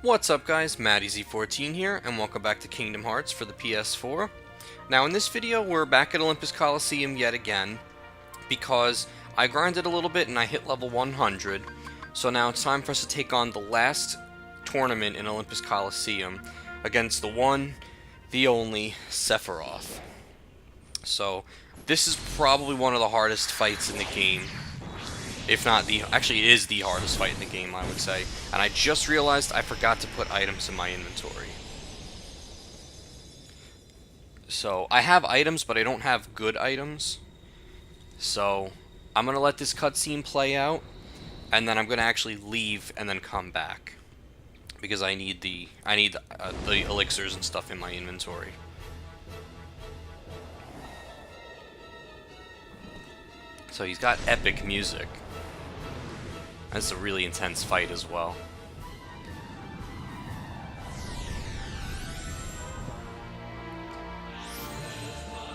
What's up guys, MattyZ14 here, and welcome back to Kingdom Hearts for the PS4. Now in this video, we're back at Olympus Coliseum yet again, because I grinded a little bit and I hit level 100, so now it's time for us to take on the last tournament in Olympus Coliseum, against the one, the only, Sephiroth. So, this is probably one of the hardest fights in the game. If not the... Actually, it is the hardest fight in the game, I would say. And I just realized I forgot to put items in my inventory. So, I have items, but I don't have good items. So, I'm going to let this cutscene play out. And then I'm going to actually leave and then come back. Because I need the elixirs and stuff in my inventory. So he's got epic music. That's a really intense fight as well.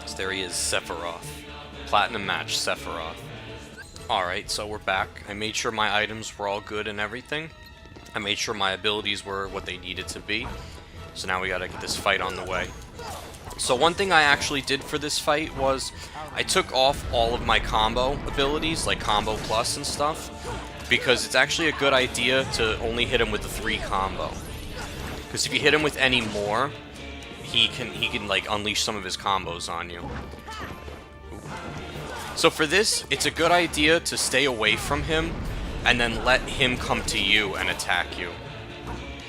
So there he is, Sephiroth. Platinum match, Sephiroth. Alright, so we're back. I made sure my items were all good and everything. I made sure my abilities were what they needed to be. So now we gotta get this fight on the way. So one thing I actually did for this fight was I took off all of my combo abilities, like Combo Plus and stuff, because it's actually a good idea to only hit him with the 3 combo. Because if you hit him with any more, he can like unleash some of his combos on you. So for this, it's a good idea to stay away from him and then let him come to you and attack you.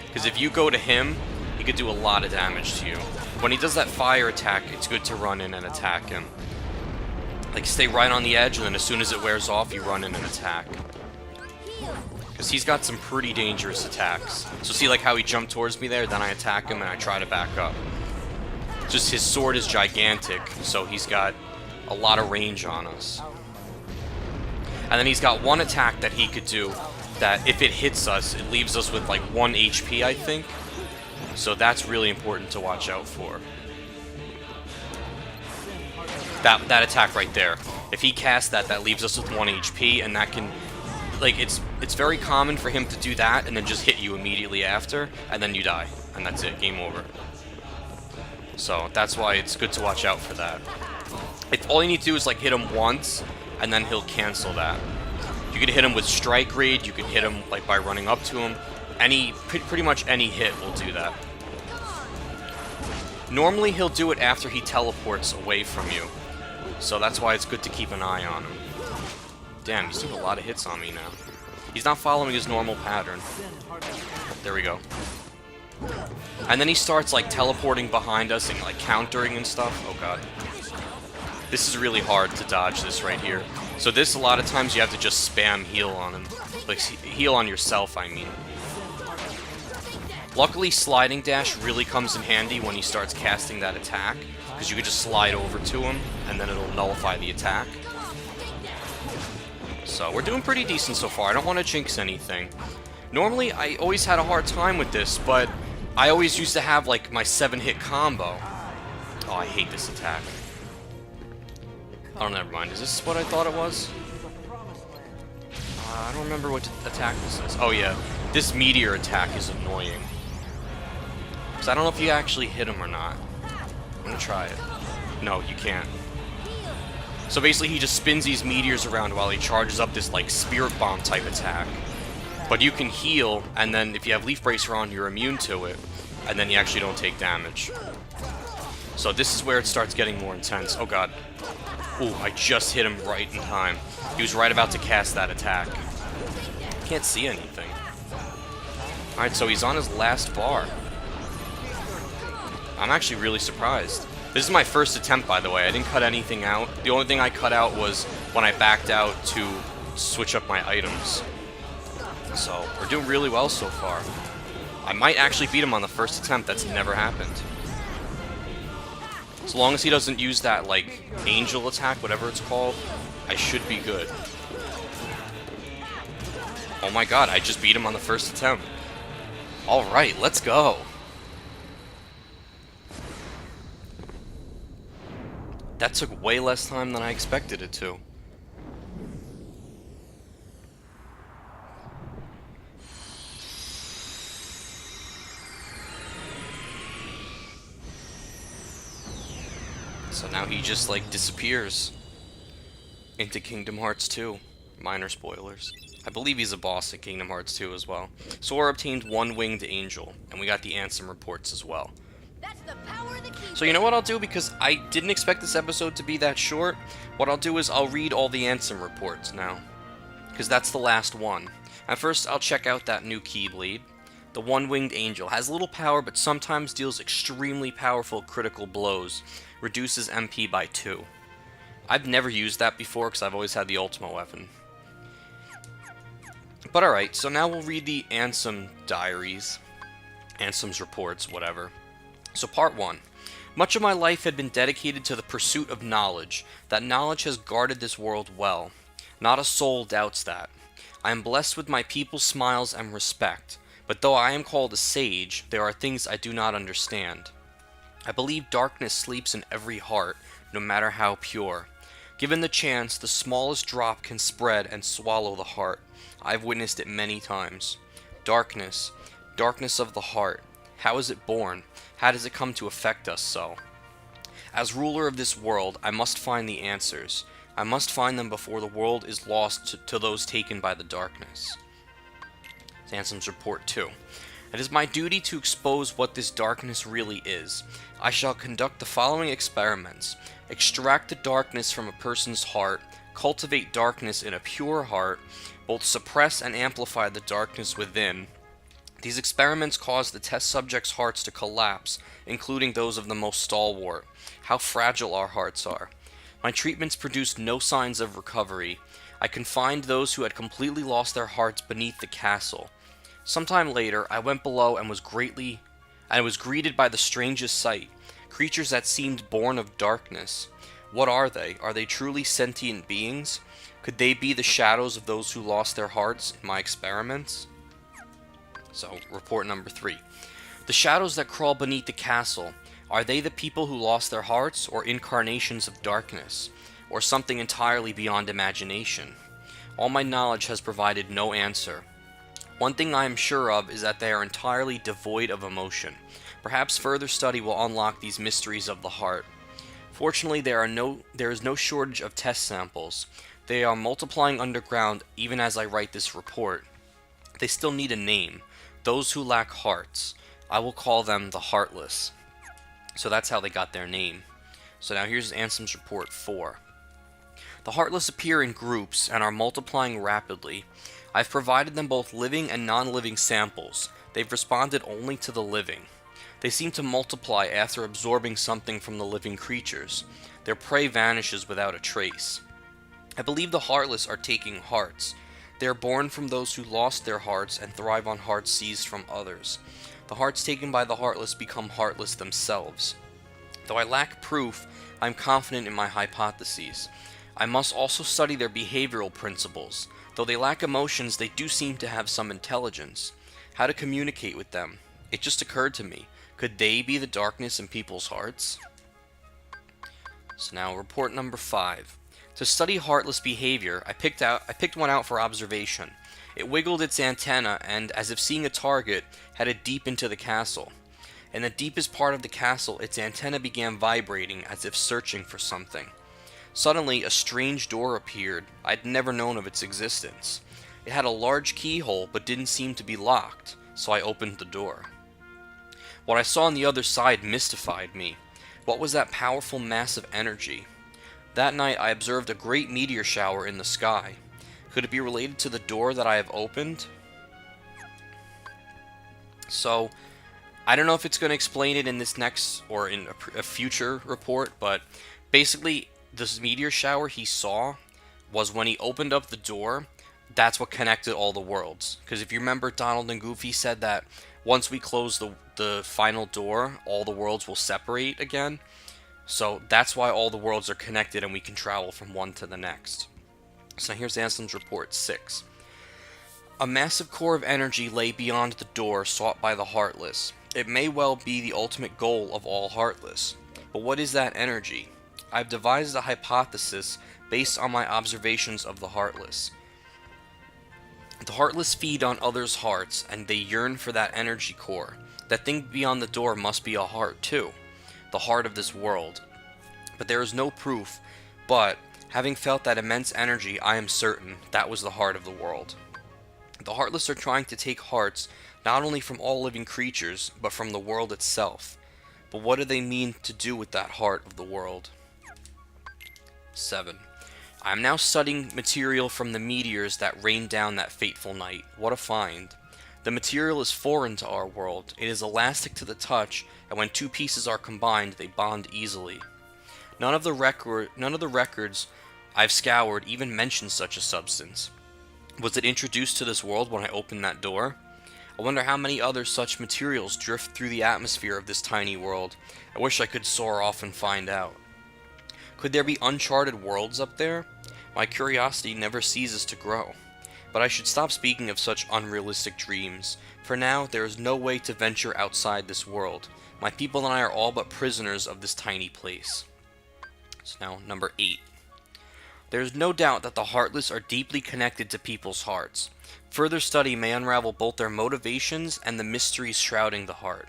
Because if you go to him, he could do a lot of damage to you. When he does that fire attack, it's good to run in and attack him. Like, stay right on the edge, and then as soon as it wears off, you run in and attack. Because he's got some pretty dangerous attacks. So see, like, how he jumped towards me there, then I attack him, and I try to back up. Just his sword is gigantic, so he's got a lot of range on us. And then he's got one attack that he could do, that if it hits us, it leaves us with, like, 1 HP, I think. So that's really important to watch out for. That attack right there. If he casts that, that leaves us with 1 HP, and that can... Like, it's very common for him to do that, and then just hit you immediately after, and then you die. And that's it, game over. So, that's why it's good to watch out for that. If all you need to do is, like, hit him once, and then he'll cancel that. You could hit him with Strike Raid, you could hit him, like, by running up to him. Pretty much any hit will do that. Normally he'll do it after he teleports away from you. So that's why it's good to keep an eye on him. Damn, he's doing a lot of hits on me now. He's not following his normal pattern. There we go. And then he starts like teleporting behind us and like countering and stuff. Oh god. This is really hard to dodge this right here. So this, a lot of times you have to just spam heal on him. Like, heal on yourself, I mean. Luckily, sliding dash really comes in handy when he starts casting that attack, because you can just slide over to him, and then it'll nullify the attack. So, we're doing pretty decent so far. I don't want to jinx anything. Normally, I always had a hard time with this, but I always used to have, like, my 7-hit combo. Oh, I hate this attack. Oh, never mind. Is this what I thought it was? I don't remember what attack this is. Oh, yeah. This meteor attack is annoying. So I don't know if you actually hit him or not. I'm gonna try it. No, you can't. So basically he just spins these meteors around while he charges up this like spirit bomb type attack. But you can heal, and then if you have Leaf Bracer on, you're immune to it, and then you actually don't take damage. So this is where it starts getting more intense. Oh god. Ooh, I just hit him right in time. He was right about to cast that attack. Can't see anything. Alright, so he's on his last bar. I'm actually really surprised. This is my first attempt, by the way. I didn't cut anything out. The only thing I cut out was when I backed out to switch up my items. So, we're doing really well so far. I might actually beat him on the first attempt. That's never happened. As long as he doesn't use that, like, angel attack, whatever it's called, I should be good. Oh my god, I just beat him on the first attempt. Alright, let's go. That took way less time than I expected it to. So now he just, like, disappears into Kingdom Hearts 2. Minor spoilers. I believe he's a boss in Kingdom Hearts 2 as well. Sora obtained one winged angel, and we got the Ansem reports as well. That's the power of the key. So you know what I'll do, because I didn't expect this episode to be that short, what I'll do is I'll read all the Ansem reports now, because that's the last one. And first I'll check out that new Keyblade. The one-winged angel has little power but sometimes deals extremely powerful critical blows, reduces MP by 2. I've never used that before because I've always had the Ultima weapon. But alright, so now we'll read the Ansem diaries. Ansem's reports, whatever. So part 1. Much of my life had been dedicated to the pursuit of knowledge. That knowledge has guarded this world well. Not a soul doubts that. I am blessed with my people's smiles and respect. But though I am called a sage, there are things I do not understand. I believe darkness sleeps in every heart, no matter how pure. Given the chance, the smallest drop can spread and swallow the heart. I've witnessed it many times. Darkness, darkness of the heart. How is it born? How does it come to affect us so? As ruler of this world, I must find the answers. I must find them before the world is lost to those taken by the darkness. Ansem's report 2. It is my duty to expose what this darkness really is. I shall conduct the following experiments. Extract the darkness from a person's heart, cultivate darkness in a pure heart, both suppress and amplify the darkness within. These experiments cause the test subjects' hearts to collapse, including those of the most stalwart. How fragile our hearts are. My treatments produced no signs of recovery. I confined those who had completely lost their hearts beneath the castle. Sometime later, I went below and was greeted by the strangest sight. Creatures that seemed born of darkness. What are they? Are they truly sentient beings? Could they be the shadows of those who lost their hearts in my experiments? So, report number 3. The shadows that crawl beneath the castle, are they the people who lost their hearts, or incarnations of darkness, or something entirely beyond imagination? All my knowledge has provided no answer. One thing I am sure of is that they are entirely devoid of emotion. Perhaps further study will unlock these mysteries of the heart. Fortunately, there is no shortage of test samples. They are multiplying underground even as I write this report. They still need a name. Those who lack hearts. I will call them the Heartless. So that's how they got their name. So now here's Ansem's report 4. The Heartless appear in groups and are multiplying rapidly. I've provided them both living and non-living samples. They've responded only to the living. They seem to multiply after absorbing something from the living creatures. Their prey vanishes without a trace. I believe the Heartless are taking hearts. They are born from those who lost their hearts and thrive on hearts seized from others. The hearts taken by the Heartless become heartless themselves. Though I lack proof, I am confident in my hypotheses. I must also study their behavioral principles. Though they lack emotions, they do seem to have some intelligence. How to communicate with them? It just occurred to me. Could they be the darkness in people's hearts? So now, report number 5. To study heartless behavior, I picked one out for observation. It wiggled its antenna and, as if seeing a target, headed deep into the castle. In the deepest part of the castle, its antenna began vibrating as if searching for something. Suddenly, a strange door appeared. I'd never known of its existence. It had a large keyhole, but didn't seem to be locked, so I opened the door. What I saw on the other side mystified me. What was that powerful mass of energy? That night, I observed a great meteor shower in the sky. Could it be related to the door that I have opened? So, I don't know if it's going to explain it in this next, or in a future report, but basically, this meteor shower he saw was when he opened up the door, that's what connected all the worlds. Because if you remember, Donald and Goofy said that once we close the final door, all the worlds will separate again. So that's why all the worlds are connected and we can travel from one to the next. So here's Ansem's report 6. A massive core of energy lay beyond the door sought by the Heartless. It may well be the ultimate goal of all Heartless. But what is that energy? I've devised a hypothesis based on my observations of the Heartless. The Heartless feed on others' hearts, and they yearn for that energy core. That thing beyond the door must be a heart, too. The heart of this world. but there is no proof. But, having felt that immense energy, I am certain that was the heart of the world. The Heartless are trying to take hearts not only from all living creatures, but from the world itself. But what do they mean to do with that heart of the world? 7. I am now studying material from the meteors that rained down that fateful night. What a find. The material is foreign to our world. It is elastic to the touch, and when two pieces are combined, they bond easily. None of the records I've scoured even mention such a substance. Was it introduced to this world when I opened that door? I wonder how many other such materials drift through the atmosphere of this tiny world. I wish I could soar off and find out. Could there be uncharted worlds up there? My curiosity never ceases to grow. But I should stop speaking of such unrealistic dreams. For now, there is no way to venture outside this world. My people and I are all but prisoners of this tiny place. So now, number 8. There is no doubt that the Heartless are deeply connected to people's hearts. Further study may unravel both their motivations and the mysteries shrouding the heart.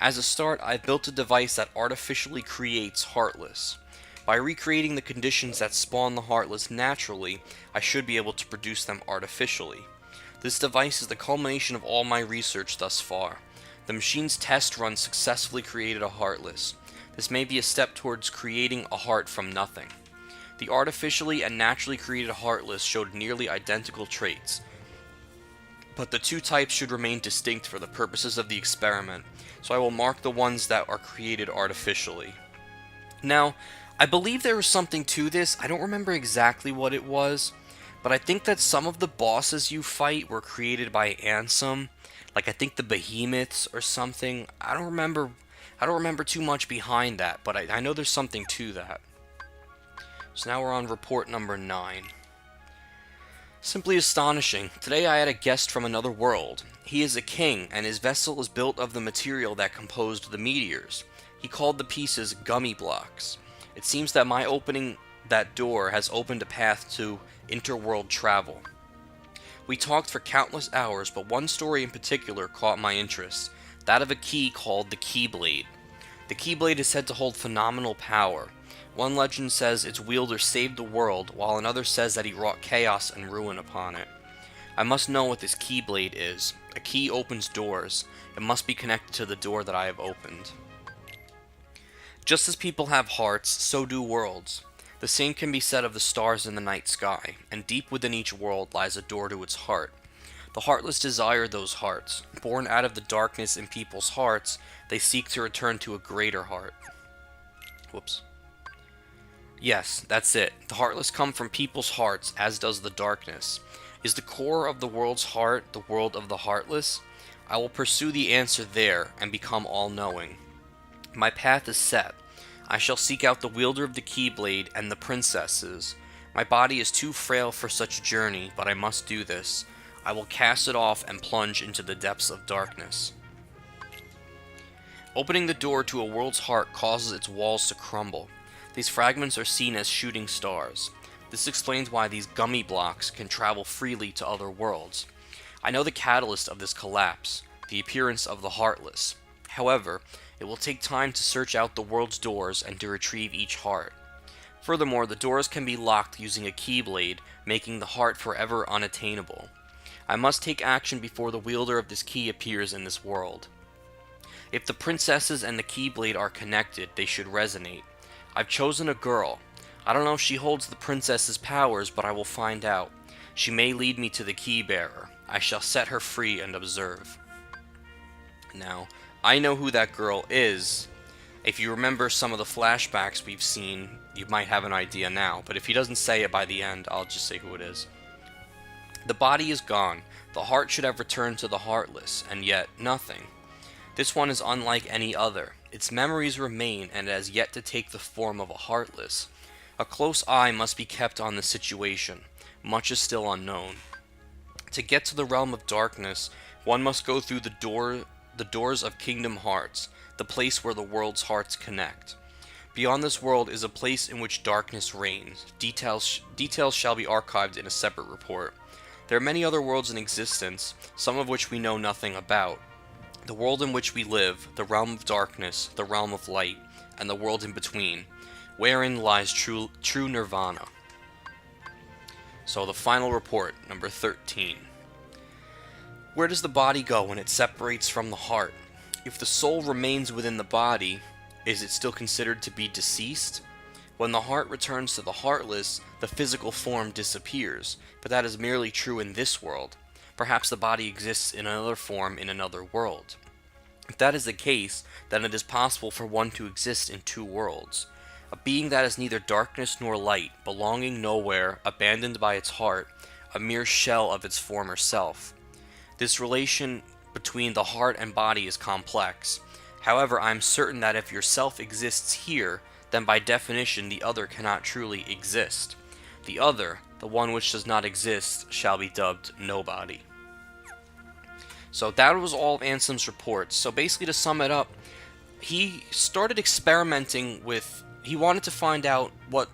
As a start, I've built a device that artificially creates Heartless. By recreating the conditions that spawn the Heartless naturally, I should be able to produce them artificially. This device is the culmination of all my research thus far. The machine's test run successfully created a Heartless. This may be a step towards creating a heart from nothing. The artificially and naturally created Heartless showed nearly identical traits, but the two types should remain distinct for the purposes of the experiment, so I will mark the ones that are created artificially. Now, I believe there was something to this. I don't remember exactly what it was, but I think that some of the bosses you fight were created by Ansem, like I think the behemoths or something. I don't remember too much behind that, but I know there's something to that. So now we're on report number 9. Simply astonishing. Today I had a guest from another world. He is a king, and his vessel is built of the material that composed the meteors. He called the pieces gummy blocks. It seems that my opening that door has opened a path to interworld travel. We talked for countless hours, but one story in particular caught my interest, that of a key called the Keyblade. The Keyblade is said to hold phenomenal power. One legend says its wielder saved the world, while another says that he wrought chaos and ruin upon it. I must know what this Keyblade is. A key opens doors. It must be connected to the door that I have opened. Just as people have hearts, so do worlds. The same can be said of the stars in the night sky, and deep within each world lies a door to its heart. The Heartless desire those hearts. Born out of the darkness in people's hearts, they seek to return to a greater heart. Whoops. Yes, that's it. The Heartless come from people's hearts, as does the darkness. Is the core of the world's heart the world of the Heartless? I will pursue the answer there, and become all-knowing. My path is set. I shall seek out the wielder of the Keyblade and the princesses. My body is too frail for such a journey, but I must do this. I will cast it off and plunge into the depths of darkness. Opening the door to a world's heart causes its walls to crumble. These fragments are seen as shooting stars. This explains why these gummy blocks can travel freely to other worlds. I know the catalyst of this collapse, the appearance of the Heartless. However, it will take time to search out the world's doors and to retrieve each heart. Furthermore, the doors can be locked using a Keyblade, making the heart forever unattainable. I must take action before the wielder of this key appears in this world. If the princesses and the Keyblade are connected, they should resonate. I've chosen a girl. I don't know if she holds the princess's powers, but I will find out. She may lead me to the key bearer. I shall set her free and observe. Now, I know who that girl is. If you remember some of the flashbacks we've seen, you might have an idea now, but if he doesn't say it by the end, I'll just say who it is. The body is gone. The heart should have returned to the Heartless, and yet nothing. This one is unlike any other. Its memories remain, and it has yet to take the form of a Heartless. A close eye must be kept on the situation. Much is still unknown. To get to the realm of darkness, one must go through the doors of Kingdom Hearts, the place where the world's hearts connect. Beyond this world is a place in which darkness reigns. Details shall be archived in a separate report. There are many other worlds in existence, some of which we know nothing about. The world in which we live, the realm of darkness, the realm of light, and the world in between. wherein lies true nirvana. So the final report, number 13. Where does the body go when it separates from the heart? If the soul remains within the body, is it still considered to be deceased? When the heart returns to the heartless, the physical form disappears, but that is merely true in this world. Perhaps the body exists in another form in another world. If that is the case, then it is possible for one to exist in two worlds. A being that is neither darkness nor light, belonging nowhere, abandoned by its heart, a mere shell of its former self. This relation between the heart and body is complex. However, I am certain that if your self exists here, then by definition the other cannot truly exist. The other, the one which does not exist, shall be dubbed nobody. So that was all of Ansem's reports. So basically, to sum it up, he started experimenting with, he wanted to find out what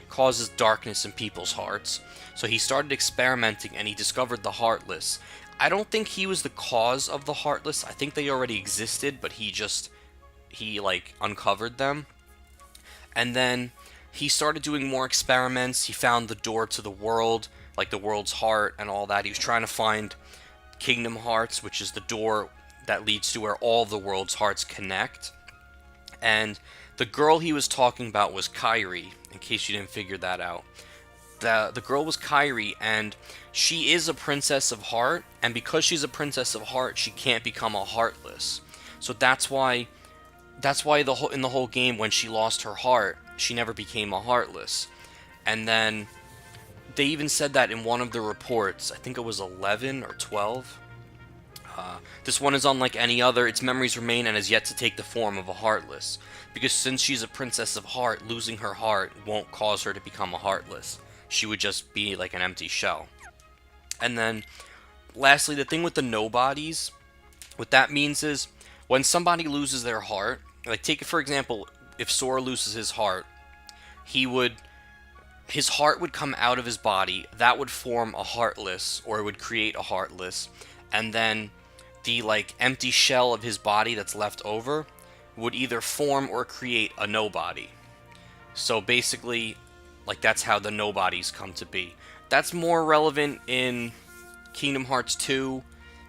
causes darkness in people's hearts. So he started experimenting and he discovered the heartless. I don't think he was the cause of the heartless. I think they already existed, but he like uncovered them. And then he started doing more experiments. He found the door to the world, like the world's heart and all that. He was trying to find Kingdom Hearts, which is the door that leads to where all the world's hearts connect. And the girl he was talking about was Kairi, in case you didn't figure that out. The girl was Kairi, and she is a princess of heart, and because she's a princess of heart, she can't become a heartless. So that's why in the whole game, when she lost her heart, she never became a heartless. And then they even said that in one of the reports. I think it was 11 or 12. This one is unlike any other. Its memories remain and has yet to take the form of a heartless. Because since she's a princess of heart, losing her heart won't cause her to become a heartless. She would just be like an empty shell. And then, lastly, the thing with the nobodies, what that means is, when somebody loses their heart, like take it for example, if Sora loses his heart, his heart would come out of his body, that would form a heartless, or it would create a heartless, and then the like empty shell of his body that's left over would either form or create a nobody. So basically, like that's how the nobodies come to be. That's more relevant in Kingdom Hearts 2,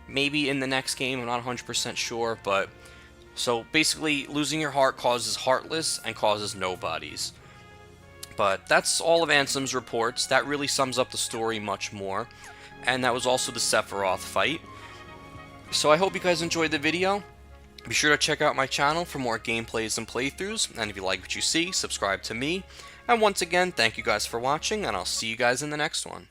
maybe in the next game, I'm not 100% sure, but so basically losing your heart causes heartless and causes nobodies. But that's all of Ansem's reports. That really sums up the story much more. And that was also the Sephiroth fight. So I hope you guys enjoyed the video. Be sure to check out my channel for more gameplays and playthroughs. And if you like what you see, subscribe to me. And once again, thank you guys for watching, and I'll see you guys in the next one.